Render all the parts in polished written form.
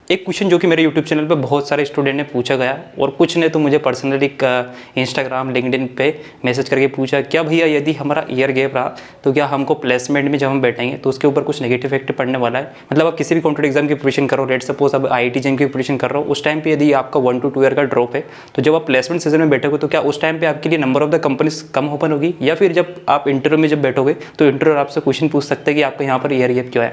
एक क्वेश्चन जो कि मेरे यूट्यूब चैनल पे बहुत सारे स्टूडेंट ने पूछा गया और कुछ ने तो मुझे पर्सनली इंस्टाग्राम लिंक्डइन पे मैसेज करके पूछा, क्या भैया यदि हमारा ईयर गैप रहा तो क्या हमको प्लेसमेंट में जब हम बैठेंगे तो उसके ऊपर कुछ नेगेटिव इफेक्ट पड़ने वाला है। मतलब आप किसी भी कॉम्पिटेटिव एग्जाम की प्रिपरेशन करो, लेट सपोज अब IIT JEE की प्रिपरेशन कर रहे हो, उस टाइम पे यदि आपका 1 to 2 ईयर का ड्रॉप है तो जब आप प्लेसमेंट सीजन में बैठोगे तो क्या उस टाइम पे आपके लिए number of the companies come open होगी, या फिर जब आप इंटरव्यू में जब बैठोगे तो इंटरव्यू आपसे क्वेश्चन पूछ सकते हैं कि आपका यहाँ पर ईयर गैप क्यों है।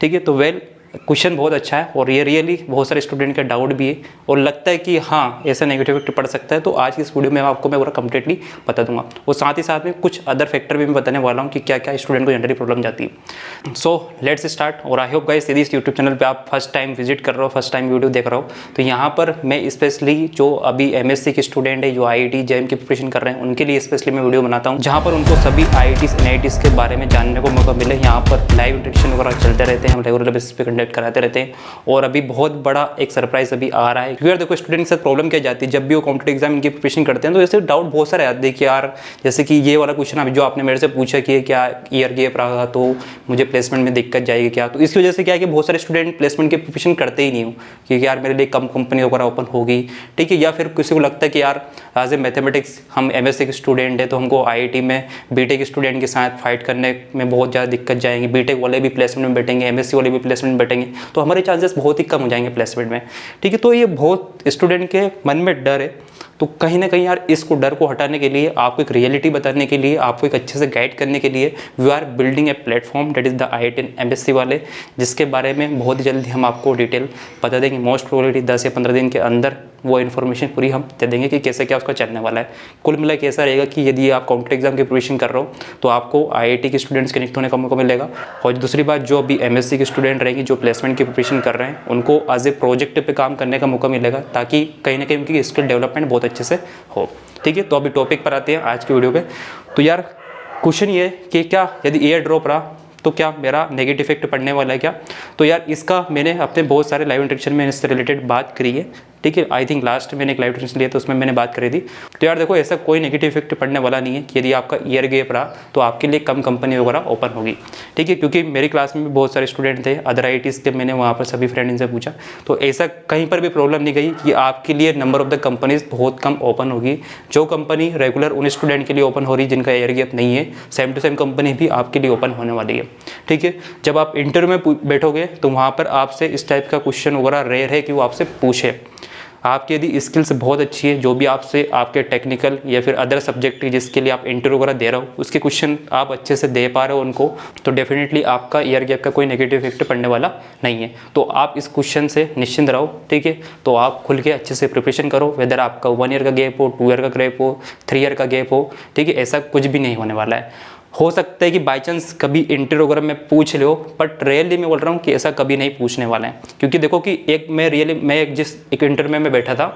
ठीक है, तो वेल क्वेश्चन बहुत अच्छा है और ये रियली बहुत सारे स्टूडेंट का डाउट भी है और लगता है कि हाँ ऐसा नेगेटिव इफेक्ट पड़ सकता है। तो आज की इस वीडियो में आपको मैं पूरा कंप्लीटली बता दूंगा और साथ ही साथ में कुछ अदर फैक्टर भी मैं बताने वाला हूँ कि क्या क्या स्टूडेंट को जनरली प्रॉब्लम जाती है। So let's start. और आई होप गाइस यदि इस यूट्यूब चैनल पर आप फर्स्ट टाइम विजिट कर रहे हो, फर्स्ट टाइम वीडियो देख रहे हो, तो यहाँ पर मैं स्पेशली जो अभी MSc के स्टूडेंट है, जो IIT JEE की प्रिपरेशन कर रहे हैं, उनके लिए स्पेशली मैं वीडियो बनाता हूँ जहाँ पर उनको सभी IITs NITs के बारे में जानने को मौका मिले। यहाँ पर लाइव इंटरेक्शन वगैरह चलते रहते हैं, हम रेगुलर बेसिस पे कंडक्ट कराते रहते हैं और अभी बहुत बड़ा एक सरप्राइज अभी आ रहा है। क्योंकि यार देखो स्टूडेंट के साथ प्रॉब्लम क्या जाती है, जब भी वो कॉम्पिटेटिव एग्जाम इनकी प्रिपरेशन करते हैं तो ऐसे डाउट बहुत सारे आते हैं कि यार जैसे कि ये वाला क्वेश्चन अभी जो आपने मेरे से पूछा कि क्या ईयर गैप रहा तो मुझे प्लेसमेंट में दिक्कत जाएगी क्या। तो इसकी वजह से क्या है कि बहुत सारे स्टूडेंट प्लेसमेंट की प्रिपरेशन करते ही नहीं हो कि यार मेरे लिए कम कंपनी वगैरह ओपन होगी। ठीक है, या फिर किसी को लगता है कि यार एज ए मैथमेटिक्स हम MSc के स्टूडेंट है तो हमको IIT में BTech स्टूडेंट के साथ फाइट करने में बहुत ज़्यादा दिक्कत जाएंगी, BTech वाले भी प्लेसमेंट में बैठेंगे, MSc वाले भी प्लेसमेंट में बैठेंगे तो हमारे चांसेस बहुत ही कम हो जाएंगे प्लेसमेंट में। ठीक है, तो ये बहुत स्टूडेंट के मन में डर है। तो कहीं ना कहीं यार इसको डर को हटाने के लिए, आपको एक रियलिटी बताने के लिए, आपको एक अच्छे से गाइड करने के लिए we are building a platform that is the IIT MSc वाले, जिसके बारे में बहुत जल्दी हम आपको डिटेल बता देंगे। मोस्ट प्रोबेबली 10 या 15 दिन के अंदर वो इन्फॉर्मेशन पूरी हम दे देंगे कि कैसे क्या उसका चलने वाला है। कुल मिला के ऐसा रहेगा कि यदि आप कॉम्पिटेटिव एग्जाम की प्रिपरेशन कर रहे हो तो आपको IIT के स्टूडेंट्स कनेक्ट होने का मौका मिलेगा। और दूसरी बात, जो अभी MSc के स्टूडेंट रहेंगे जो प्लेसमेंट की प्रिपरेशन कर रहे हैं, उनको एज ए प्रोजेक्ट पे काम करने का मौका मिलेगा ताकि कहीं ना कहीं उनकी स्किल डेवलपमेंट बहुत अच्छे से हो। ठीक है, तो अभी टॉपिक पर आते हैं आज की वीडियो पे। तो यार क्वेश्चन ये कि क्या यदि ईयर ड्रॉप रहा तो क्या मेरा नेगेटिव इफेक्ट पड़ने वाला है क्या। तो यार इसका मैंने अपने बहुत सारे लाइव इंटरेक्शन में इससे रिलेटेड बात करी है। ठीक है, आई थिंक लास्ट मैंने एक लाइव इंटरेक्शन लिया तो उसमें मैंने बात करी थी। तो यार देखो ऐसा कोई नेगेटिव इफेक्ट पड़ने वाला नहीं है कि यदि आपका ईयर गैप रहा तो आपके लिए कम कंपनी वगैरह ओपन होगी। ठीक है, क्योंकि मेरी क्लास में भी बहुत सारे स्टूडेंट थे अदर IITs के, मैंने वहाँ पर सभी फ्रेंड इनसे पूछा तो ऐसा कहीं पर भी प्रॉब्लम नहीं गई कि आपके लिए नंबर ऑफ द कंपनीज बहुत कम ओपन होगी। जो कंपनी रेगुलर उन स्टूडेंट के लिए ओपन हो रही जिनका ईयर गैप नहीं है, सेम टू सेम कंपनी भी आपके लिए ओपन होने वाली है। ठीक है, जब आप इंटरव्यू में बैठोगे तो वहाँ पर आपसे इस टाइप का क्वेश्चन वगैरह रेयर है कि वो आपसे पूछे। आपकी यदि स्किल्स बहुत अच्छी है, जो भी आपसे आपके टेक्निकल या फिर अदर सब्जेक्ट जिसके लिए आप इंटरव्यू वगैरह दे रहे हो उसके क्वेश्चन आप अच्छे से दे पा रहे हो उनको, तो डेफिनेटली आपका ईयर गैप का कोई नेगेटिव इफेक्ट पड़ने वाला नहीं है। तो आप इस क्वेश्चन से निश्चिंत रहो। ठीक है, तो आप खुल के अच्छे से प्रिपरेशन करो, वेदर आपका 1 ईयर का गैप हो, 2 ईयर का गैप हो, 3 ईयर का गैप हो। ठीक है, ऐसा कुछ भी नहीं होने वाला है। हो सकता है कि बाई चांस कभी इंटरव्यू वगैरह में पूछ लो, बट रियली मैं बोल रहा हूँ कि ऐसा कभी नहीं पूछने वाला है। क्योंकि देखो कि मैं एक इंटरव्यू में बैठा था,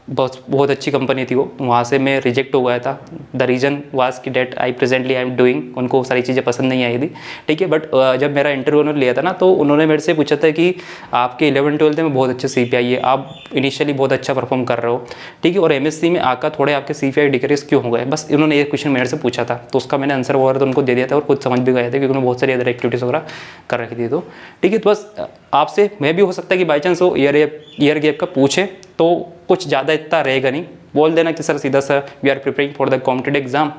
बहुत अच्छी कंपनी थी वो, वहाँ से मैं रिजेक्ट हो गया था। द रीज़न वाज कि that I presently I am doing, उनको सारी चीज़ें पसंद नहीं आई थी। ठीक है, बट जब मेरा इंटरव्यू उन्होंने लिया था ना तो उन्होंने मेरे से पूछा था कि आपके 11-12 में बहुत अच्छे CPI है, आप इनिशियली बहुत अच्छा परफॉर्म कर रहे हो। ठीक है, और MSc में आकर थोड़े आपके CPI डिक्रीज क्यों हो गए, बस इन्होंने ये क्वेश्चन मेरे से पूछा था। तो उसका मैंने आंसर वगैरह तो उनको दे दिया था और खुद समझ भी गया था क्योंकि उन्होंने बहुत सारी अदर एक्टिविटीज़ वगैरह कर रखी थी। तो ठीक है, तो बस आपसे मैं भी हो सकता है कि बाई चांस वो ईयर गैप का पूछे तो कुछ ज़्यादा इतना रहेगा नहीं, बोल देना कि सर सीधा sir we are preparing for the competitive exam.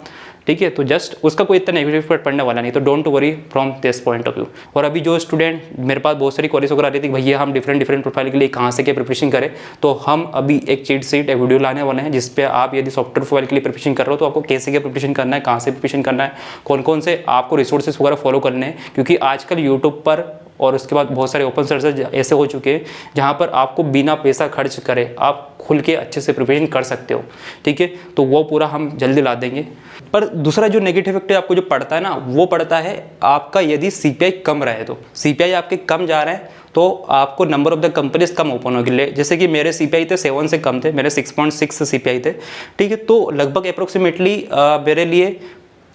ठीक है, तो जस्ट उसका कोई इतना नेगेटिव इफेक्ट पड़ने वाला नहीं, तो don't worry from this point of view. और अभी जो स्टूडेंट मेरे पास बहुत सारी क्वेरीज वगैरह आ रही थी भैया हम डिफरेंट प्रोफाइल के लिए कहाँ से क्या प्रिपरेशन करें, तो हम अभी एक चीट शीट एक वीडियो लाने वाले हैं जिस पे आप यदि सॉफ्टवेयर प्रोफाइल के लिए प्रिपरेशन कर रहे हो तो आपको कैसे क्या प्रिपरेशन करना है, कहाँ से प्रिपरेशन करना है, कौन कौन से आपको रिसोर्सेज वगैरह फॉलो करने हैं। क्योंकि आजकल यूट्यूब पर और उसके बाद बहुत सारे ओपन सोर्सेज ऐसे हो चुके हैं जहाँ पर आपको बिना पैसा खर्च करे आप खुल के अच्छे से प्रिपरेशन कर सकते हो। ठीक है, तो वो पूरा हम जल्दी ला देंगे। पर दूसरा जो नेगेटिव इफेक्ट आपको जो पड़ता है ना, वो पड़ता है आपका यदि CPI कम रहे तो। CPI आपके कम जा रहे हैं तो आपको number of the companies come open होगी। जैसे कि मेरे CPI थे 7 से कम थे, मेरे 6.6 CPI थे। ठीक है, तो लगभग अप्रोक्सीमेटली मेरे लिए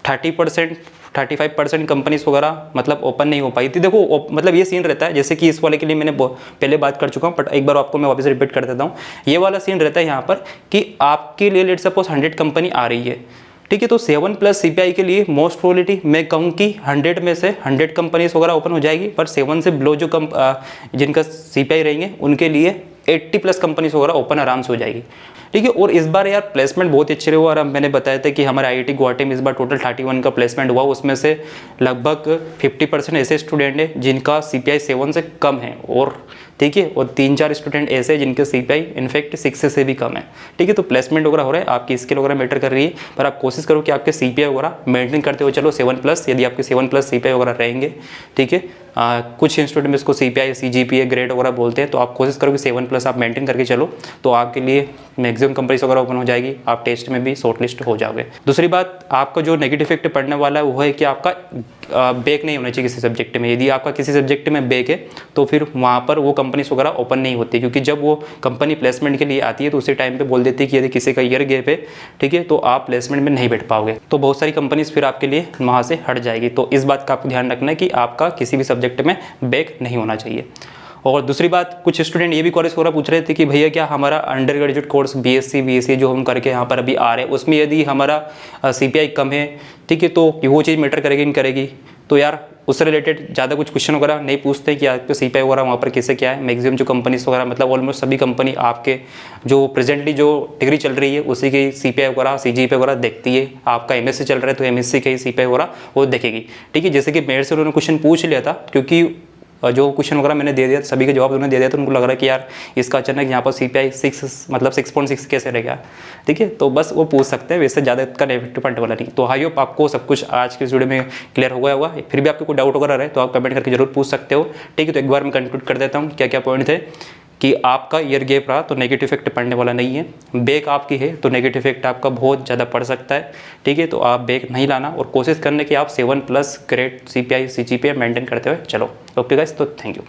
35% कंपनीज वगैरह मतलब ओपन नहीं हो पाई थी। देखो मतलब ये सीन रहता है, जैसे कि इस वाले के लिए मैंने पहले बात कर चुका हूँ, बट एक बार आपको मैं वापस रिपीट कर देता हूँ। ये वाला सीन रहता है यहाँ पर कि आपके लिए लेट सपोज 100 कंपनी आ रही है ठीक है। तो 7+ CPI के लिए मोस्ट प्रोबेबिलिटी मैं कहूँ कि 100 में से 100 कंपनीज वगैरह ओपन हो जाएगी, पर 7 से बिलो जो जिनका CPI रहेंगे उनके लिए 80+ कंपनीज वगैरह ओपन आराम से हो जाएगी, ठीक है। और इस बार यार प्लेसमेंट बहुत अच्छे रहे, और मैंने बताया था कि हमारे IIT गुवाहाटी में इस बार टोटल 31 का प्लेसमेंट हुआ, उसमें से लगभग 50% ऐसे स्टूडेंट हैं जिनका CPI 7 से कम है, और ठीक है, और 3-4 स्टूडेंट ऐसे हैं जिनके CPI इनफैक्ट 6 से भी कम है, ठीक है। तो प्लेसमेंट वगैरह हो रहा है, आपकी स्किल वगैरह मैटर कर रही है, पर आप कोशिश करो कि आपके CPI वगैरह मेंटेन करते हो चलो 7+, यदि आपके 7+ CPI वगैरह रहेंगे, ठीक है। कुछ इंस्टीट्यूट में इसको CPI CGPA ग्रेड वगैरह बोलते हैं, तो आप कोशिश करो कि 7+ आप मेंटेन करके चलो, तो आपके लिए मैक्सिमम कंपनीज वगैरह ओपन हो जाएगी, आप टेस्ट में भी शॉर्टलिस्ट हो जाओगे। दूसरी बात, आपका जो नेगेटिव इफेक्ट पड़ने वाला है वो है कि आपका बैक नहीं होना चाहिए किसी सब्जेक्ट में। यदि आपका किसी सब्जेक्ट में बैक है तो फिर वहाँ पर वो कंपनीज वगैरह ओपन नहीं होती, क्योंकि जब वो कंपनी प्लेसमेंट के लिए आती है तो उसी टाइम पे बोल देती है कि यदि किसी का ईयर गैप है, ठीक है, तो आप प्लेसमेंट में नहीं बैठ पाओगे, तो बहुत सारी कंपनीज फिर आपके लिए वहाँ से हट जाएगी। तो इस बात का आपको ध्यान रखना है कि आपका किसी भी सब्जेक्ट में बैक नहीं होना चाहिए। और दूसरी बात, कुछ स्टूडेंट ये भी कॉलेज वगैरह पूछ रहे थे कि भैया क्या हमारा अंडर ग्रेजुएट कोर्स BSc जो हम करके यहाँ पर अभी आ रहे हैं, उसमें यदि हमारा CPI कम है, ठीक है, तो वो चीज़ मैटर करेगी नहीं करेगी। तो यार उससे रिलेटेड ज़्यादा कुछ क्वेश्चन वगैरह नहीं पूछते कि आपके CPI वगैरह वहाँ पर कैसे क्या है। मैक्सिमम जो कंपनीज वगैरह मतलब ऑलमोस्ट सभी कंपनी आपके जो प्रेजेंटली जो डिग्री चल रही है उसी की CPI वगैरह CGPA वगैरह देखती है। आपका MSc चल रहा है तो MSc का ही CPI वगैरह वो देखेगी, ठीक है। जैसे कि मेरे से उन्होंने क्वेश्चन पूछ लिया था, क्योंकि जो क्वेश्चन वगैरह मैंने दे दिया सभी के जवाब उन्होंने दे दिया, तो उनको लग रहा है कि यार इसका अचानक यहाँ पर CPI 6 मतलब 6.6 कैसे रहेगा, ठीक है। तो बस वो पूछ सकते हैं, वैसे ज़्यादा इसका नेगेटिव पॉइंट वाला नहीं। तो आई होप आपको सब कुछ आज के इस वीडियो में क्लियर हो गया होगा। फिर भी आपको कोई डाउट वगैरह रहे तो आप कमेंट करके जरूर पूछ सकते हो, ठीक है। तो एक बार मैं कंक्लूड कर देता हूँ क्या क्या पॉइंट थे कि आपका ईयर गैप रहा तो नेगेटिव इफेक्ट पड़ने वाला नहीं है, बैक आपकी है तो नेगेटिव इफेक्ट आपका बहुत ज़्यादा पड़ सकता है, ठीक है। तो आप बैक नहीं लाना और कोशिश करने की आप 7+ ग्रेड CPI CGPA मेंटेन करते हुए चलो। ओके गाइस, तो थैंक यू।